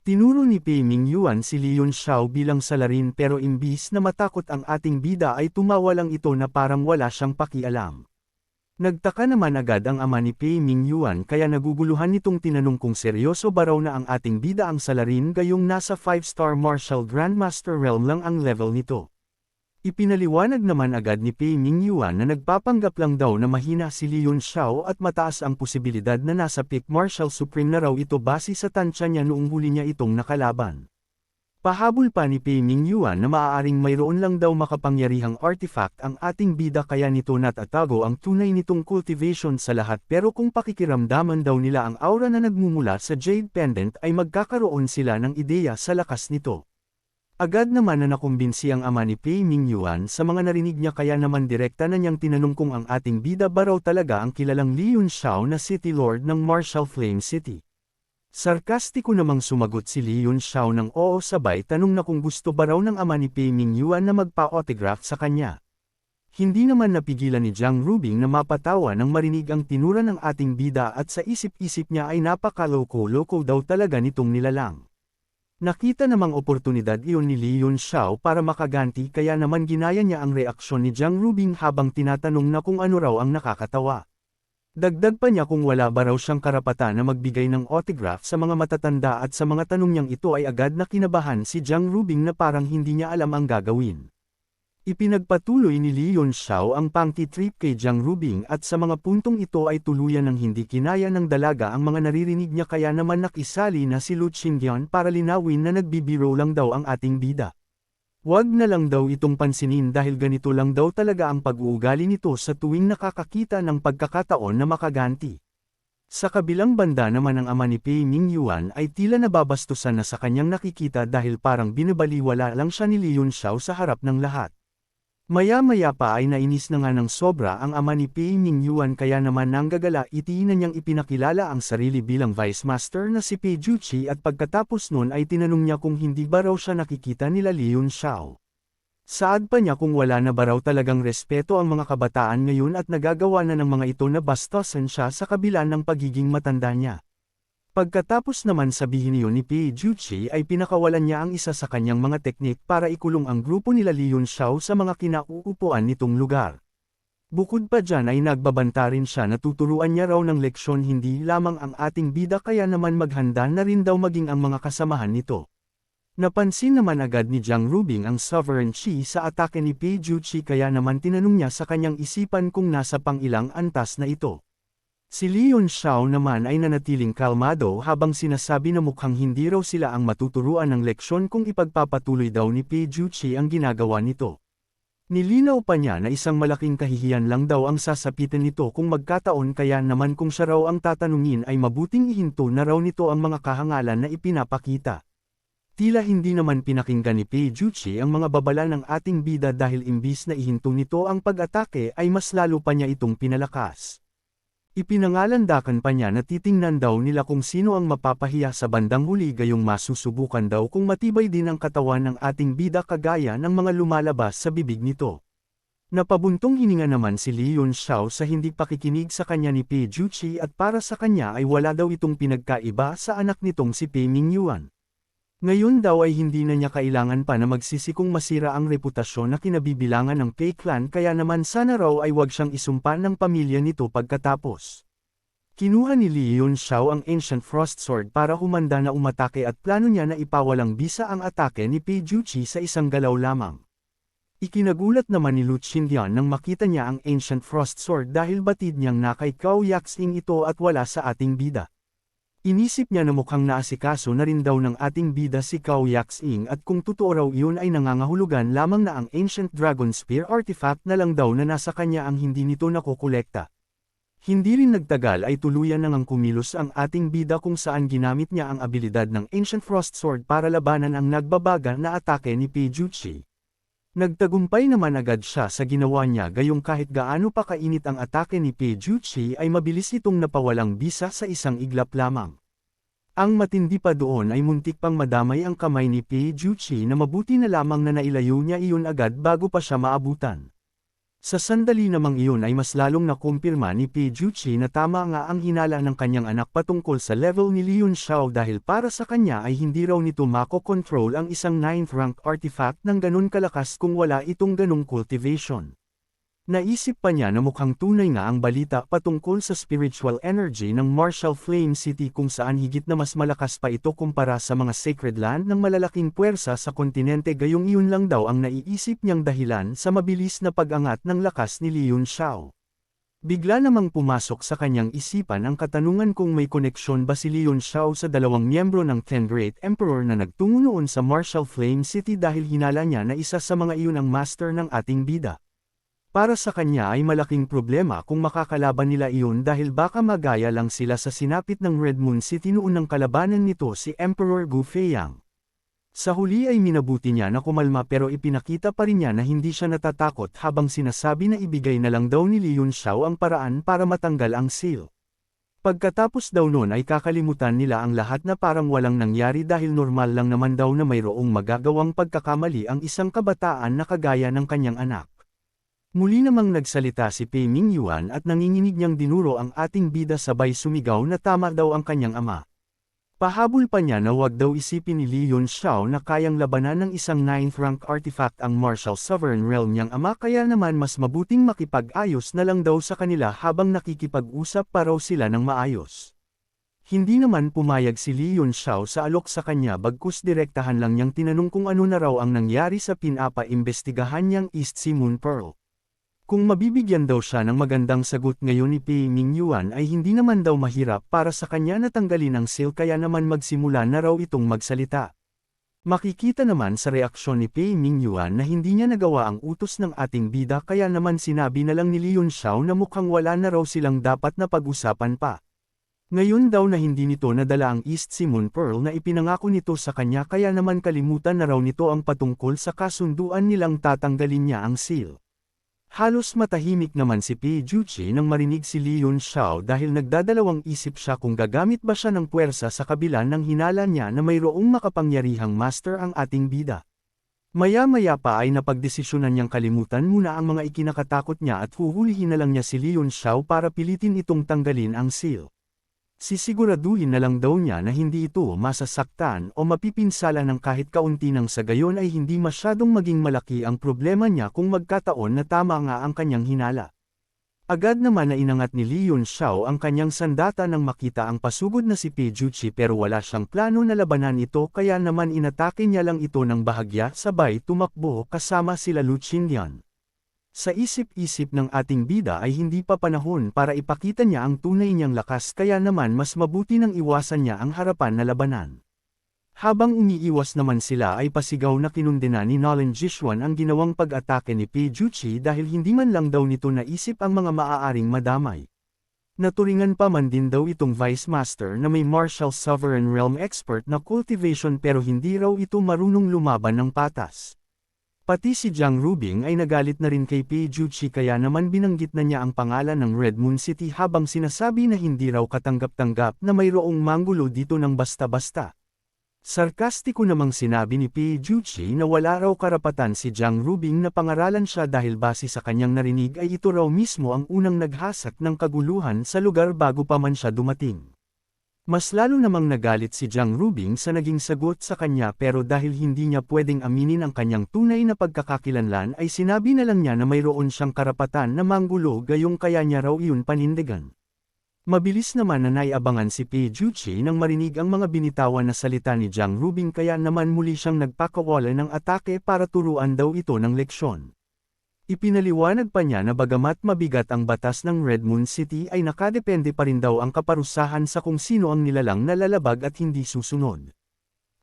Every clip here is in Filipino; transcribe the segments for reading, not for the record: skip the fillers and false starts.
Tinuro ni Pei Mingyuan si Leon Xiao bilang salarin pero imbis na matakot ang ating bida ay tumawa lang ito na parang wala siyang pakialam. Nagtaka naman agad ang ama ni Pei Mingyuan kaya naguguluhan nitong tinanong kung seryoso ba raw na ang ating bida ang salarin gayong nasa 5-star martial grandmaster realm lang ang level nito. Ipinaliwanag naman agad ni Pei Mingyuan na nagpapanggap lang daw na mahina si Leon Xiao at mataas ang posibilidad na nasa peak martial supreme na raw ito base sa tansya niya noong huli niya itong nakalaban. Pahabol pa ni Pei Mingyuan na maaaring mayroon lang daw makapangyarihang artifact ang ating bida kaya nito natatago ang tunay nitong cultivation sa lahat pero kung pakikiramdaman daw nila ang aura na nagmumula sa Jade Pendant ay magkakaroon sila ng ideya sa lakas nito. Agad naman na nakumbinsi ang ama ni Pei Mingyuan sa mga narinig niya kaya naman direkta na niyang tinanong kung ang ating bida ba raw talaga ang kilalang Leon Xiao na City Lord ng Martial Flame City. Sarkastiko namang sumagot si Leon Xiao ng oo sabay tanong na kung gusto ba raw ng ama ni Pei Mingyuan na magpa-autograph sa kanya. Hindi naman napigilan ni Jiang Rubing na mapatawa nang marinig ang tinura ng ating bida at sa isip-isip niya ay napakaloko-loko daw talaga nitong nilalang. Nakita namang oportunidad iyon ni Leon Xiao para makaganti kaya naman ginaya niya ang reaksyon ni Jiang Rubing habang tinatanong na kung ano raw ang nakakatawa. Dagdag pa niya kung wala ba raw siyang karapatan na magbigay ng autograph sa mga matatanda at sa mga tanong niyang ito ay agad na kinabahan si Jiang Rubing na parang hindi niya alam ang gagawin. Ipinagpatuloy ni Leon Xiao ang pangti-trip kay Jiang Rubing at sa mga puntong ito ay tuluyan ng hindi kinaya ng dalaga ang mga naririnig niya kaya naman nakisali na si Lu Qingyan para linawin na nagbibiro lang daw ang ating bida. Wag na lang daw itong pansinin dahil ganito lang daw talaga ang pag-uugali nito sa tuwing nakakakita ng pagkakataon na makaganti. Sa kabilang banda naman ang ama ni Pei Mingyuan ay tila nababastusan na sa kanyang nakikita dahil parang binabaliwala lang siya ni Leon Xiao sa harap ng lahat. Maya-maya pa ay nainis na nga ng sobra ang ama ni Pei Mingyuan kaya naman nanggagala itiina niyang ipinakilala ang sarili bilang Vice Master na si Pei Juqi at pagkatapos nun ay tinanong niya kung hindi ba raw siya nakikita nila Leon Xiao. Saad pa niya kung wala na ba raw talagang respeto ang mga kabataan ngayon at nagagawa na ng mga ito na bastusan siya sa kabila ng pagiging matanda niya. Pagkatapos naman sabihin niyo ni Pei Juqi ay pinakawalan niya ang isa sa kanyang mga teknik para ikulong ang grupo nila Leon Xiao sa mga kinauupuan nitong lugar. Bukod pa dyan ay nagbabanta rin siya na tuturuan niya raw ng leksyon hindi lamang ang ating bida kaya naman maghanda na rin daw maging ang mga kasamahan nito. Napansin naman agad ni Jiang Rubing ang Sovereign Chi sa atake ni Pei Juqi kaya naman tinanong niya sa kanyang isipan kung nasa pang-ilang antas na ito. Si Leon Xiao naman ay nanatiling kalmado habang sinasabi na mukhang hindi raw sila ang matuturuan ng leksyon kung ipagpapatuloy daw ni Pei Juqi ang ginagawa nito. Nilinaw pa niya na isang malaking kahihiyan lang daw ang sasapitan nito kung magkataon kaya naman kung siya raw ang tatanungin ay mabuting ihinto na raw nito ang mga kahangalan na ipinapakita. Tila hindi naman pinakinggan ni Pei Juqi ang mga babala ng ating bida dahil imbis na ihinto nito ang pag-atake ay mas lalo pa niya itong pinalakas. Ipinangalandakan pa niya na titingnan daw nila kung sino ang mapapahiya sa bandang huli gayong masusubukan daw kung matibay din ang katawan ng ating bida kagaya ng mga lumalabas sa bibig nito. Napabuntong hininga naman si Leon Xiao sa hindi pakikinig sa kanya ni Pei Juqi at para sa kanya ay wala daw itong pinagkaiba sa anak nitong si Pei Mingyuan. Ngayon daw ay hindi na niya kailangan pa na magsisi kung masira ang reputasyon na kinabibilangan ng Pei Clan kaya naman sana raw ay wag siyang isumpa ng pamilya nito pagkatapos. Kinuha ni Leon Xiao ang Ancient Frost Sword para humanda na umatake at plano niya na ipawalang bisa ang atake ni Pei Juqi sa isang galaw lamang. Ikinagulat naman ni Lu Qingyan nang makita niya ang Ancient Frost Sword dahil batid niyang na kay Cao Yaxing ito at wala sa ating bida. Inisip niya na mukhang naasikaso na rin daw ng ating bida si Cao Yaxing at kung totoo raw iyon ay nangangahulugan lamang na ang Ancient Dragon Spear artifact na lang daw na nasa kanya ang hindi nito nakukolekta. Hindi rin nagtagal ay tuluyan nang kumilos ang ating bida kung saan ginamit niya ang abilidad ng Ancient Frost Sword para labanan ang nagbabaga na atake ni Pei Juqi. Nagtagumpay naman agad siya sa ginawa niya gayong kahit gaano pa kainit ang atake ni Pei Juqi ay mabilis itong napawalang bisa sa isang iglap lamang. Ang matindi pa doon ay muntik pang madamay ang kamay ni Pei Juqi na mabuti na lamang na nailayo niya iyon agad bago pa siya maabutan. Sa sandali namang iyon ay mas lalong nakumpirma ni Pijuchi na tama nga ang hinala ng kanyang anak patungkol sa level ni Leon Xiao dahil para sa kanya ay hindi raw nito mako-control ang isang 9th rank artifact ng ganun kalakas kung wala itong ganung cultivation. Naisip pa niya na mukhang tunay nga ang balita patungkol sa spiritual energy ng Martial Flame City kung saan higit na mas malakas pa ito kumpara sa mga sacred land ng malalaking puwersa sa kontinente gayong iyon lang daw ang naiisip niyang dahilan sa mabilis na pag-angat ng lakas ni Leon Xiao. Bigla namang pumasok sa kanyang isipan ang katanungan kung may koneksyon ba si Leon Xiao sa dalawang miyembro ng 10 Great Emperor na nagtungo noon sa Martial Flame City dahil hinala niya na isa sa mga iyon ang master ng ating bida. Para sa kanya ay malaking problema kung makakalaban nila iyon dahil baka magaya lang sila sa sinapit ng Red Moon City noon ng kalabanan nito si Emperor Gu Feiyang. Sa huli ay minabuti niya na kumalma pero ipinakita pa rin niya na hindi siya natatakot habang sinasabi na ibigay na lang daw ni Leon Xiao ang paraan para matanggal ang seal. Pagkatapos daw noon ay kakalimutan nila ang lahat na parang walang nangyari dahil normal lang naman daw na mayroong magagawang pagkakamali ang isang kabataan na kagaya ng kanyang anak. Muli namang nagsalita si Pei Mingyuan at nanginginig niyang dinuro ang ating bida sabay sumigaw na tama daw ang kanyang ama. Pahabol pa niya na wag daw isipin ni Leon Xiao na kayang labanan ng isang 9th rank artifact ang Martial Sovereign Realm niyang ama kaya naman mas mabuting makipag-ayos na lang daw sa kanila habang nakikipag-usap pa raw sila ng maayos. Hindi naman pumayag si Leon Xiao sa alok sa kanya bagkus direktahan lang niyang tinanong kung ano na raw ang nangyari sa pinapa-imbestigahan niyang East Sea Moon Pearl. Kung mabibigyan daw siya ng magandang sagot ngayon ni Pei Mingyuan ay hindi naman daw mahirap para sa kanya na tanggalin ang seal kaya naman magsimula na raw itong magsalita. Makikita naman sa reaksyon ni Pei Mingyuan na hindi niya nagawa ang utos ng ating bida kaya naman sinabi na lang ni Leon Xiao na mukhang wala na raw silang dapat na pag-usapan pa. Ngayon daw na hindi nito nadala ang East Sea Moon Pearl na ipinangako nito sa kanya kaya naman kalimutan na raw nito ang patungkol sa kasunduan nilang tatanggalin niya ang seal. Halos matahimik naman si Pijuchi nang marinig si Leon Xiao dahil nagdadalawang isip siya kung gagamit ba siya ng puwersa sa kabila ng hinala niya na mayroong makapangyarihang master ang ating bida. Maya-maya pa ay napagdesisyonan niyang kalimutan muna ang mga ikinakatakot niya at huhulihin na lang niya si Leon Xiao para pilitin itong tanggalin ang seal. Sisiguraduhin na lang daw niya na hindi ito masasaktan o mapipinsala ng kahit kaunti nang sa gayon ay hindi masyadong maging malaki ang problema niya kung magkataon na tama nga ang kanyang hinala. Agad naman na inangat ni Leon Xiao ang kanyang sandata nang makita ang pasugod na si Pijuchi pero wala siyang plano na labanan ito kaya naman inatake niya lang ito ng bahagya sabay tumakbo kasama sila Lu Qindian. Sa isip-isip ng ating bida ay hindi pa panahon para ipakita niya ang tunay niyang lakas kaya naman mas mabuti nang iwasan niya ang harapan na labanan. Habang umiiwas naman sila ay pasigaw na kinundena ni Nolan Jishuan ang ginawang pag-atake ni Pijuchi dahil hindi man lang daw nito naisip ang mga maaaring madamay. Naturingan pa man din daw itong Vice Master na may Martial Sovereign Realm expert na cultivation pero hindi raw ito marunong lumaban ng patas. Pati si Jiang Rubing ay nagalit na rin kay Pijuchi kaya naman binanggit na niya ang pangalan ng Red Moon City habang sinasabi na hindi raw katanggap-tanggap na mayroong manggulo dito ng basta-basta. Sarkastiko namang sinabi ni Pijuchi na wala raw karapatan si Jiang Rubing na pangaralan siya dahil base sa kanyang narinig ay ito raw mismo ang unang naghasak ng kaguluhan sa lugar bago pa man siya dumating. Mas lalo namang nagalit si Jiang Rubing sa naging sagot sa kanya pero dahil hindi niya pwedeng aminin ang kanyang tunay na pagkakakilanlan ay sinabi na lang niya na mayroon siyang karapatan na manggulo gayong kaya niya raw iyon panindigan. Mabilis naman na naiabangan si Pijuchi nang marinig ang mga binitawan na salita ni Jiang Rubing kaya naman muli siyang nagpakawala ng atake para turuan daw ito ng leksyon. Ipinaliwanag pa niya na bagamat mabigat ang batas ng Red Moon City ay nakadepende pa rin daw ang kaparusahan sa kung sino ang nilalang na lalabag at hindi susunod.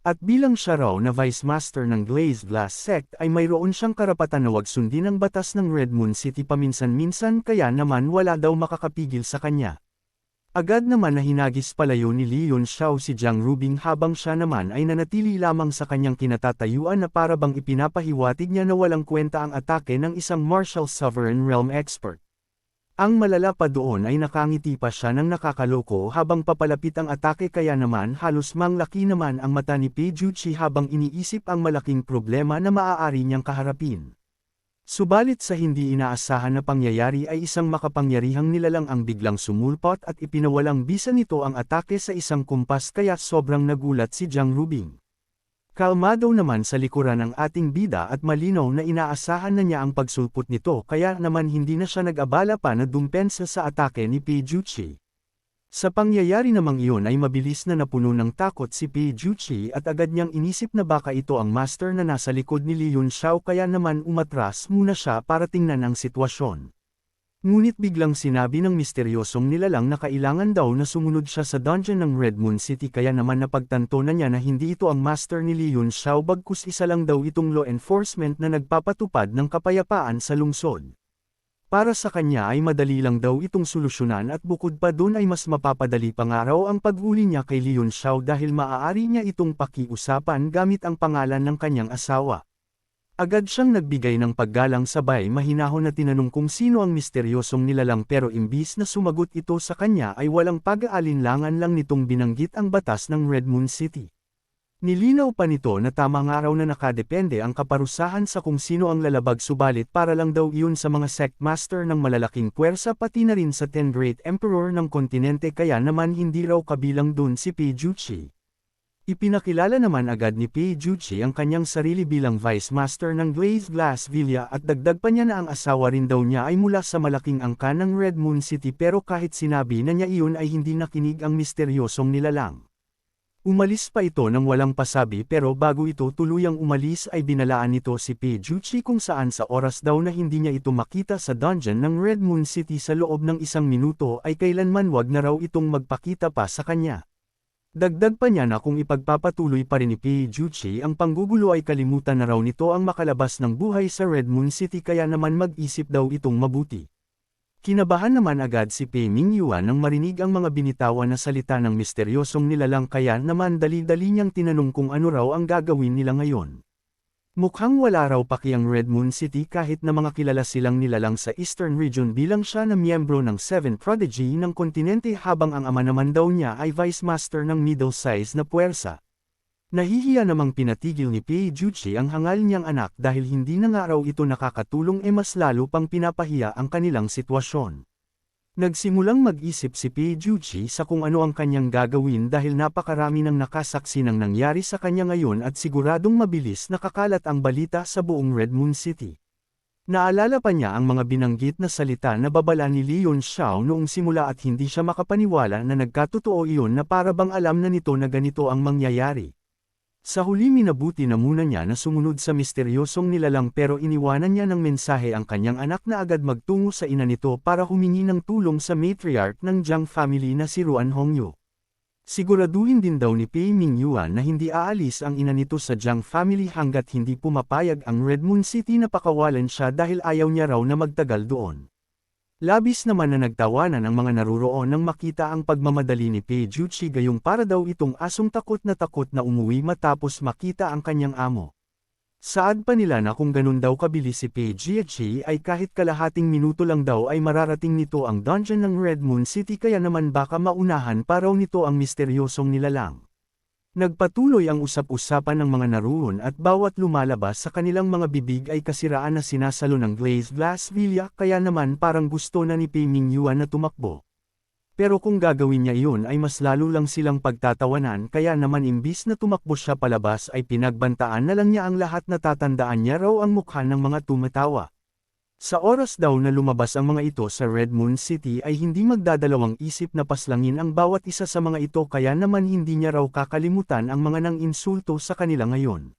At bilang siya raw na Vice Master ng Glazed Glass Sect ay mayroon siyang karapatan na wag sundin ang batas ng Red Moon City paminsan-minsan kaya naman wala daw makakapigil sa kanya. Agad naman na hinagis palayo ni Leon Xiao si Jiang Rubing habang siya naman ay nanatili lamang sa kanyang kinatatayuan na para bang ipinapahiwatig niya na walang kwenta ang atake ng isang Martial Sovereign Realm expert. Ang malala pa doon ay nakangiti pa siya ng nakakaloko habang papalapit ang atake kaya naman halos manglaki naman ang mata ni Pijuchi habang iniisip ang malaking problema na maaari niyang kaharapin. Subalit sa hindi inaasahan na pangyayari ay isang makapangyarihang nilalang ang biglang sumulpot at ipinawalang bisa nito ang atake sa isang kumpas kaya sobrang nagulat si Jiang Rubing. Kalmado naman sa likuran ng ating bida at malinaw na inaasahan na niya ang pagsulpot nito kaya naman hindi na siya nag-abala pa na dumpensa sa atake ni Pi Juqi. Sa pangyayari namang iyon ay mabilis na napuno ng takot si Pi Juqi at agad niyang inisip na baka ito ang master na nasa likod ni Li Yunxiao kaya naman umatras muna siya para tingnan ang sitwasyon. Ngunit biglang sinabi ng misteryosong nilalang na kailangan daw na sumunod siya sa dungeon ng Red Moon City kaya naman napagtanto na niya na hindi ito ang master ni Li Yunxiao bagkus isa lang daw itong law enforcement na nagpapatupad ng kapayapaan sa lungsod. Para sa kanya ay madali lang daw itong solusyonan at bukod pa dun ay mas mapapadali pa nga raw ang paghuli niya kay Li Yunxiao dahil maaari niya itong pakiusapan gamit ang pangalan ng kanyang asawa. Agad siyang nagbigay ng paggalang sabay mahinahon na tinanong kung sino ang misteryosong nilalang pero imbis na sumagot ito sa kanya ay walang pag-aalinlangan lang nitong binanggit ang batas ng Red Moon City. Nilinaw pa nito na tama nga raw na nakadepende ang kaparusahan sa kung sino ang lalabag subalit para lang daw iyon sa mga sect master ng malalaking puwersa pati na rin sa 10 Great Emperor ng kontinente kaya naman hindi raw kabilang dun si Pi Juqi. Ipinakilala naman agad ni Pi Juqi ang kanyang sarili bilang Vice Master ng Glazed Glass Villa at dagdag pa niya na ang asawa rin daw niya ay mula sa malaking angkan ng Red Moon City pero kahit sinabi na niya iyon ay hindi nakinig ang misteryosong nilalang. Umalis pa ito nang walang pasabi pero bago ito tuluyang umalis ay binalaan nito si Pi Juqi kung saan sa oras daw na hindi niya ito makita sa dungeon ng Red Moon City sa loob ng 1 minuto ay kailanman wag na raw itong magpakita pa sa kanya. Dagdag pa niya na kung ipagpapatuloy pa rin ni Pi Juqi ang panggugulo ay kalimutan na raw nito ang makalabas ng buhay sa Red Moon City kaya naman mag-isip daw itong mabuti. Kinabahan naman agad si Pei Mingyuan nang marinig ang mga binitawan na salita ng misteryosong nilalang kaya naman dali-dali niyang tinanong kung ano raw ang gagawin nila ngayon. Mukhang wala raw paki ang Red Moon City kahit na mga kilala silang nilalang sa Eastern Region bilang siya na miyembro ng 7 Prodigy ng kontinente habang ang ama naman daw niya ay Vice Master ng middle-size na puwersa. Nahihiya namang pinatigil ni Pi Juqi ang hangal niyang anak dahil hindi na nga raw ito nakakatulong mas lalo pang pinapahiya ang kanilang sitwasyon. Nagsimulang mag-isip si Pi Juqi sa kung ano ang kanyang gagawin dahil napakarami ng nakasaksi ng nangyari sa kanya ngayon at siguradong mabilis nakakalat ang balita sa buong Red Moon City. Naalala pa niya ang mga binanggit na salita na babala ni Li Yunxiao noong simula at hindi siya makapaniwala na nagkatotoo iyon na para bang alam na nito na ganito ang mangyayari. Sa huli minabuti na muna niya na sumunod sa misteryosong nilalang pero iniwanan niya ng mensahe ang kanyang anak na agad magtungo sa ina nito para humingi ng tulong sa matriarch ng Jiang family na si Ruan Hongyu. Siguraduhin din daw ni Pei Mingyuan na hindi aalis ang ina nito sa Jiang family hanggat hindi pumapayag ang Red Moon City na pakawalan siya dahil ayaw niya raw na magtagal doon. Labis naman na nagtawanan ang mga naruroon nang makita ang pagmamadali ni Pi Juqi gayong para daw itong asong takot na umuwi matapos makita ang kanyang amo. Saad pa nila na kung ganun daw kabilis si Pi Juqi ay kahit kalahating minuto lang daw ay mararating nito ang dungeon ng Red Moon City kaya naman baka maunahan pa raw nito ang misteryosong nilalang. Nagpatuloy ang usap-usapan ng mga naroon at bawat lumalabas sa kanilang mga bibig ay kasiraan na sinasalo ng Glazed Glass Villa kaya naman parang gusto na ni Pei Mingyuan na tumakbo. Pero kung gagawin niya iyon ay mas lalo lang silang pagtatawanan kaya naman imbis na tumakbo siya palabas ay pinagbantaan na lang niya ang lahat na tatandaan niya raw ang mukha ng mga tumatawa. Sa oras daw na lumabas ang mga ito sa Red Moon City ay hindi magdadalawang isip na paslangin ang bawat isa sa mga ito kaya naman hindi niya raw kakalimutan ang mga nang insulto sa kanila ngayon.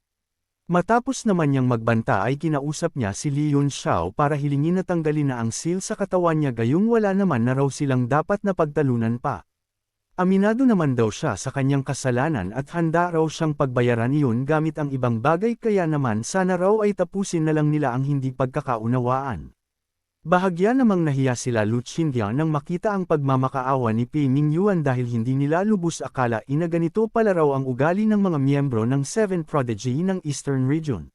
Matapos naman niyang magbanta ay kinausap niya si Li Yunxiao para hilingin na tanggalin na ang seal sa katawan niya gayong wala naman na raw silang dapat na pagtalunan pa. Aminado naman daw siya sa kanyang kasalanan at handa raw siyang pagbayaran iyon gamit ang ibang bagay kaya naman sana raw ay tapusin na lang nila ang hindi pagkakaunawaan. Bahagya namang nahiya sila Lu Xindian nang makita ang pagmamakaawa ni Pei Mingyuan dahil hindi nila lubos akala na ganito pala raw ang ugali ng mga miyembro ng 7 Prodigy ng Eastern Region.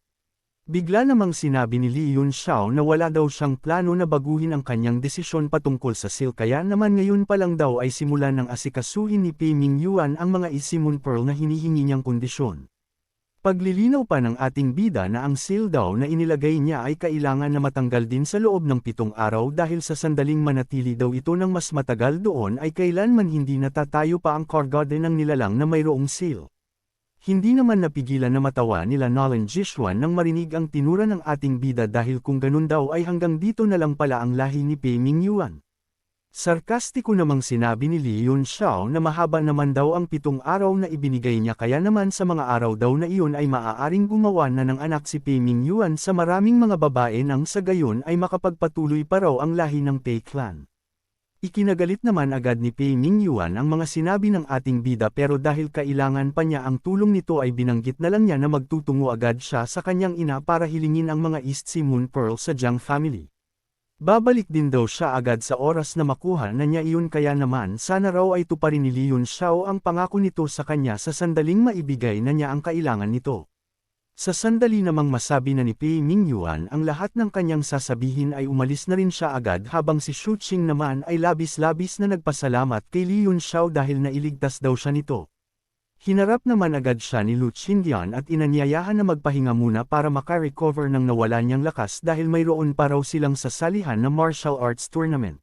Bigla namang sinabi ni Li Yunxiao na wala daw siyang plano na baguhin ang kanyang desisyon patungkol sa seal kaya naman ngayon pa lang daw ay simulan ng asikasuhin ni Pei Mingyuan ang mga Isimon Pearl na hinihingi niyang kondisyon. Paglilinaw pa ng ating bida na ang sale daw na inilagay niya ay kailangan na matanggal din sa loob ng 7 araw dahil sa sandaling manatili daw ito ng mas matagal doon ay kailanman hindi natatayo pa ang cargo din ng nilalang na mayroong sale. Hindi naman napigilan na matawa nila Nolan Jishuan nang marinig ang tinura ng ating bida dahil kung ganun daw ay hanggang dito na lang pala ang lahi ni Pei Mingyuan. Sarkastiko namang sinabi ni Lee Yun Xiao na mahaba naman daw ang 7 araw na ibinigay niya kaya naman sa mga araw daw na iyon ay maaaring gumawa na ng anak si Pei Mingyuan sa maraming mga babae nang sa gayon ay makapagpatuloy pa raw ang lahi ng Pei clan. Ikinagalit naman agad ni Pei Mingyuan ang mga sinabi ng ating bida pero dahil kailangan pa niya ang tulong nito ay binanggit na lang niya na magtutungo agad siya sa kanyang ina para hilingin ang mga East Si Moon Pearl sa Jiang family. Babalik din daw siya agad sa oras na makuha na niya iyon kaya naman sana raw ay tuparin ni Lee Yun Xiao ang pangako nito sa kanya sa sandaling maibigay na niya ang kailangan nito. Sa sandali namang masabi na ni Pei Mingyuan ang lahat ng kanyang sasabihin ay umalis na rin siya agad habang si Shu Qing naman ay labis-labis na nagpasalamat kay Lee Yun Xiao dahil nailigtas daw siya nito. Hinarap naman agad siya ni Lu Qingyan at inanyayahan na magpahinga muna para makarecover ng nawala niyang lakas dahil mayroon pa raw silang sasalihan na martial arts tournament.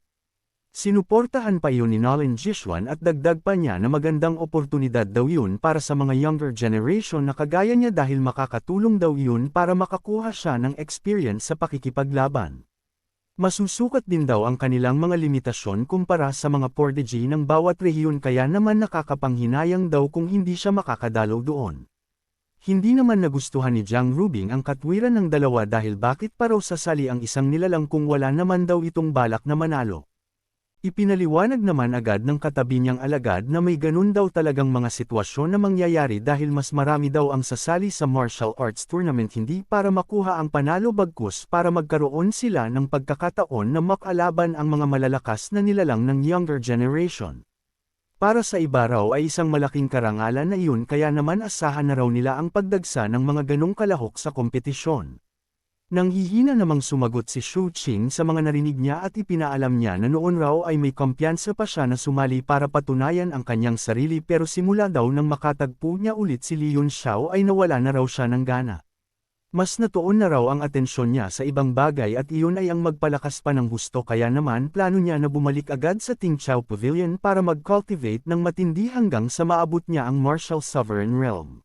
Sinuportahan pa iyon ni Nolan Jishuan at dagdag pa niya na magandang oportunidad daw yun para sa mga younger generation na kagaya niya dahil makakatulong daw yun para makakuha siya ng experience sa pakikipaglaban. Masusukat din daw ang kanilang mga limitasyon kumpara sa mga prodigy ng bawat rehiyon kaya naman nakakapanghinayang daw kung hindi siya makakadalaw doon. Hindi naman nagustuhan ni Jiang Rubing ang katwiran ng dalawa dahil bakit pa raw sasali ang isang nilalang kung wala naman daw itong balak na manalo. Ipinaliwanag naman agad ng katabi niyang alagad na may ganun daw talagang mga sitwasyon na mangyayari dahil mas marami daw ang sasali sa martial arts tournament hindi para makuha ang panalo bagkus para magkaroon sila ng pagkakataon na makalaban ang mga malalakas na nilalang ng younger generation. Para sa iba raw ay isang malaking karangalan na iyon kaya naman asahan na raw nila ang pagdagsa ng mga ganong kalahok sa kompetisyon. Nanghihina namang sumagot si Shu Qing sa mga narinig niya at ipinaalam niya na noon raw ay may kumpiyansa pa siya na sumali para patunayan ang kanyang sarili pero simula daw nang makatagpo niya ulit si Lee Yun Xiao ay nawala na raw siya ng gana. Mas natuon na raw ang atensyon niya sa ibang bagay at iyon ay ang magpalakas pa ng gusto kaya naman plano niya na bumalik agad sa Tingqiao Pavilion para mag-cultivate ng matindi hanggang sa maabot niya ang martial sovereign realm.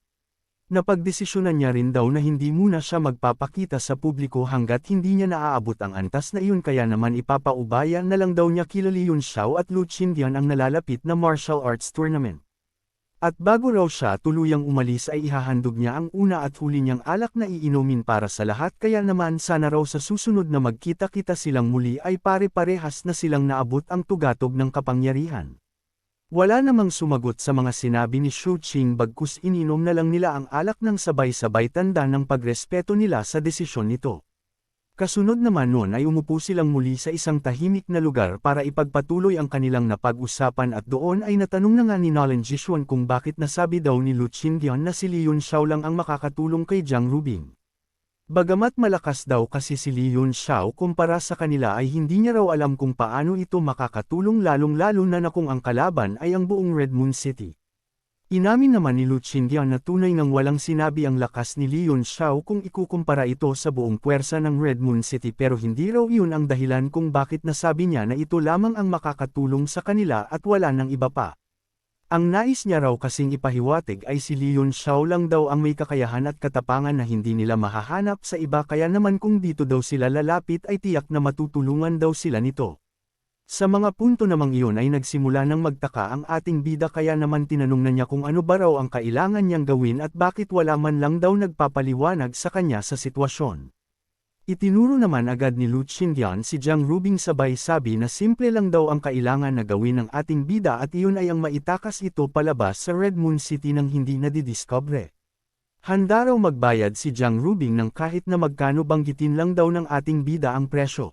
Napagdesisyonan niya rin daw na hindi muna siya magpapakita sa publiko hanggat hindi niya naaabot ang antas na iyon kaya naman ipapaubaya na lang daw niya kila Lee Yun Xiao at Lu Qingyan ang nalalapit na martial arts tournament. At bago raw siya tuluyang umalis ay ihahandog niya ang una at huli niyang alak na iinumin para sa lahat kaya naman sana raw sa susunod na magkita-kita silang muli ay pare-parehas na silang naabot ang tugatog ng kapangyarihan. Wala namang sumagot sa mga sinabi ni Shu Qing bagkus ininom na lang nila ang alak ng sabay-sabay tanda ng pagrespeto nila sa desisyon nito. Kasunod naman nun ay umupo silang muli sa isang tahimik na lugar para ipagpatuloy ang kanilang napag-usapan at doon ay natanong na nga ni Nolan Jishuan kung bakit nasabi daw ni Lu Qingyan na si Lee Yun Xiao lang ang makakatulong kay Jiang Rubing. Bagamat malakas daw kasi si Lee Yun Xiao kumpara sa kanila ay hindi niya raw alam kung paano ito makakatulong lalong-lalo na kung ang kalaban ay ang buong Red Moon City. Inamin naman ni Lu Qingyan na tunay ngang walang sinabi ang lakas ni Lee Yun Xiao kung ikukumpara ito sa buong puwersa ng Red Moon City pero hindi raw iyon ang dahilan kung bakit nasabi niya na ito lamang ang makakatulong sa kanila at wala ng iba pa. Ang nais niya raw kasing ipahiwatig ay si Lee Yun Xiao lang daw ang may kakayahan at katapangan na hindi nila mahahanap sa iba kaya naman kung dito daw sila lalapit ay tiyak na matutulungan daw sila nito. Sa mga punto namang iyon ay nagsimula ng magtaka ang ating bida kaya naman tinanong na niya kung ano ba raw ang kailangan niyang gawin at bakit wala man lang daw nagpapaliwanag sa kanya sa sitwasyon. Itinuro naman agad ni Lu Qingyan si Jiang Rubing sabay sabi na simple lang daw ang kailangan na gawin ng ating bida at iyon ay ang maitakas ito palabas sa Red Moon City nang hindi nadidiscover. Handa raw magbayad si Jiang Rubing ng kahit na magkano banggitin lang daw ng ating bida ang presyo.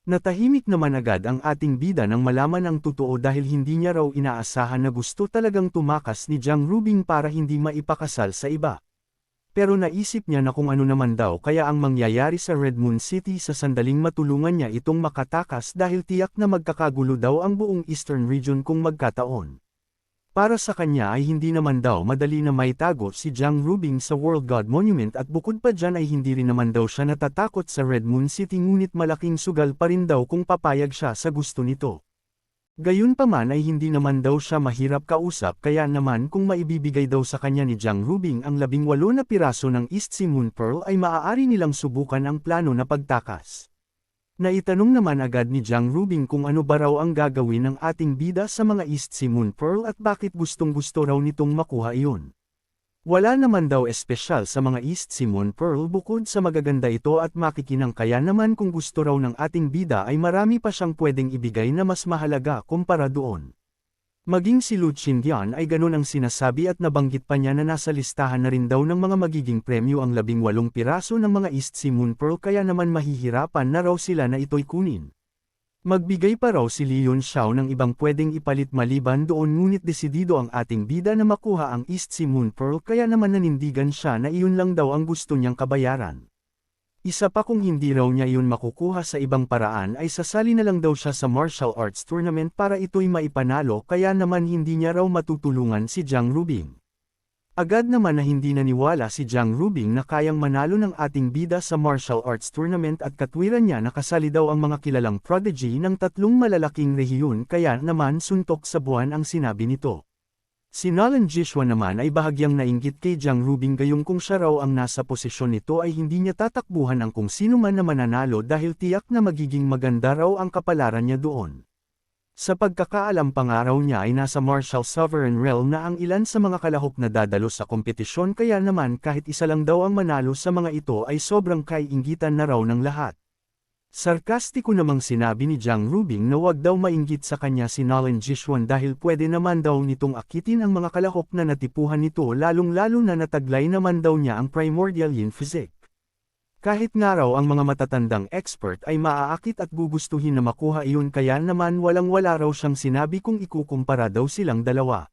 Natahimik naman agad ang ating bida nang malaman ang totoo dahil hindi niya raw inaasahan na gusto talagang tumakas ni Jiang Rubing para hindi maipakasal sa iba. Pero naisip niya na kung ano naman daw kaya ang mangyayari sa Red Moon City sa sandaling matulungan niya itong makatakas dahil tiyak na magkakagulo daw ang buong Eastern Region kung magkataon. Para sa kanya ay hindi naman daw madali na maitago si Jiang Rubing sa World God Monument at bukod pa dyan ay hindi rin naman daw siya natatakot sa Red Moon City ngunit malaking sugal pa rin daw kung papayag siya sa gusto nito. Gayunpaman ay hindi naman daw siya mahirap kausap kaya naman kung maibibigay daw sa kanya ni Jiang Rubing ang 18 na piraso ng East Sea Moon Pearl ay maaari nilang subukan ang plano na pagtakas. Naitanong naman agad ni Jiang Rubing kung ano ba raw ang gagawin ng ating bida sa mga East Sea Moon Pearl at bakit gustong-gusto raw nitong makuha iyon. Wala naman daw espesyal sa mga East Sea Moon Pearl bukod sa magaganda ito at makikinang kaya naman kung gusto raw ng ating bida ay marami pa siyang pwedeng ibigay na mas mahalaga kumpara doon. Maging si Lu Qingyan ay ganun ang sinasabi at nabanggit pa niya na nasa listahan na rin daw ng mga magiging premyo ang 18 piraso ng mga East Sea Moon Pearl kaya naman mahihirapan na raw sila na ito'y kunin. Magbigay pa raw si Li Yunxiao ng ibang pwedeng ipalit maliban doon ngunit desidido ang ating bida na makuha ang East Sea Moon Pearl kaya naman nanindigan siya na iyon lang daw ang gusto niyang kabayaran. Isa pa kung hindi raw niya iyon makukuha sa ibang paraan ay sasali na lang daw siya sa martial arts tournament para ito'y maipanalo kaya naman hindi niya raw matutulungan si Jiang Rubing. Agad naman na hindi naniwala si Jiang Rubing na kayang manalo ng ating bida sa martial arts tournament at katwiran niya na kasali daw ang mga kilalang prodigy ng 3 malalaking rehiyon kaya naman suntok sa buwan ang sinabi nito. Si Nolan Jishua naman ay bahagyang nainggit kay Jiang Rubing gayong kung siya raw ang nasa posisyon nito ay hindi niya tatakbuhan ang kung sino man na mananalo dahil tiyak na magiging maganda raw ang kapalaran niya doon. Sa pagkakaalam pangaraw niya ay nasa Martial Sovereign Realm na ang ilan sa mga kalahok na dadalo sa kompetisyon kaya naman kahit isa lang daw ang manalo sa mga ito ay sobrang kaiinggitan na raw ng lahat. Sarkastiko namang sinabi ni Jiang Rubing na wag daw mainggit sa kanya si Nolan Jishuan dahil pwede naman daw nitong akitin ang mga kalahok na natipuhan nito lalong-lalo na nataglay naman daw niya ang primordial yin physique. Kahit nga raw ang mga matatandang expert ay maaakit at gugustuhin na makuha iyon kaya naman walang-wala raw siyang sinabi kung ikukumpara daw silang dalawa.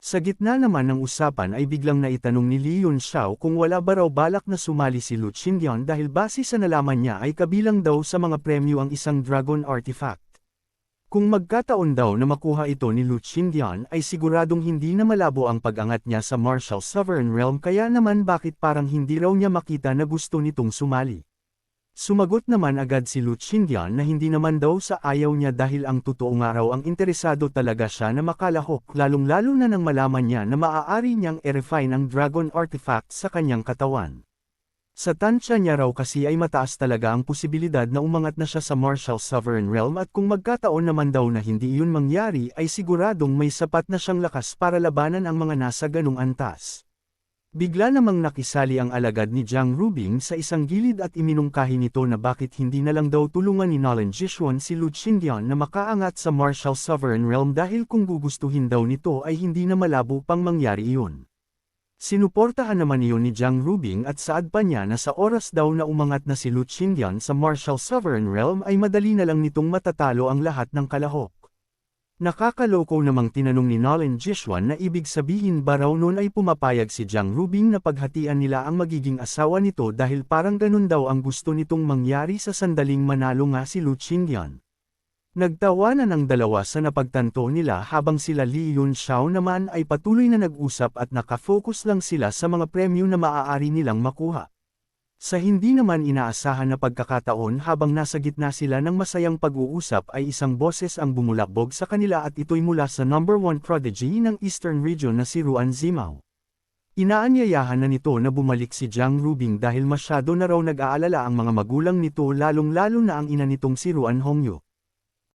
Sa gitna naman ng usapan ay biglang naitanong ni Li Yunxiao kung wala ba raw balak na sumali si Lu Qingyan dahil base sa nalaman niya ay kabilang daw sa mga premyo ang isang dragon artifact. Kung magkataon daw na makuha ito ni Lu Qingyan ay siguradong hindi na malabo ang pag-angat niya sa Martial Sovereign Realm kaya naman bakit parang hindi raw niya makita na gusto nitong sumali. Sumagot naman agad si Lu Qingyan na hindi naman daw sa ayaw niya dahil ang totoo nga raw ang interesado talaga siya na makalahok lalong-lalo na nang malaman niya na maaari niyang i-refine ang dragon artifact sa kanyang katawan. Sa tansya niya raw kasi ay mataas talaga ang posibilidad na umangat na siya sa Martial Sovereign Realm at kung magkataon naman daw na hindi iyon mangyari ay siguradong may sapat na siyang lakas para labanan ang mga nasa ganung antas. Bigla namang nakisali ang alagad ni Jiang Rubing sa isang gilid at iminungkahi nito na bakit hindi na lang daw tulungan ni Nolan Jishuan si Lu Qingyan na makaangat sa Martial Sovereign Realm dahil kung gugustuhin daw nito ay hindi na malabo pang mangyari iyon. Sinuportahan naman iyon ni Jiang Rubing at saad pa niya na sa oras daw na umangat na si Lu Qingyan sa Martial Sovereign Realm ay madali na lang nitong matatalo ang lahat ng kalahok. Nakakaloko namang tinanong ni Nolan Jishuan na ibig sabihin ba raw noon ay pumapayag si Jiang Rubing na paghatian nila ang magiging asawa nito dahil parang ganun daw ang gusto nitong mangyari sa sandaling manalo nga si Lu Qingyan. Nagtawanan ang dalawa sa napagtanto nila habang sila Li Yunxiao naman ay patuloy na nag-usap at nakafocus lang sila sa mga premyo na maaari nilang makuha. Sa hindi naman inaasahan na pagkakataon habang nasa gitna sila ng masayang pag-uusap ay isang boses ang bumulakbog sa kanila at ito'y mula sa number 1 prodigy ng Eastern Region na si Ruan Zimao. Inaanyayahan na nito na bumalik si Jiang Rubing dahil masyado na raw nag-aalala ang mga magulang nito lalong-lalo na ang ina nitong si Ruan Hongyu.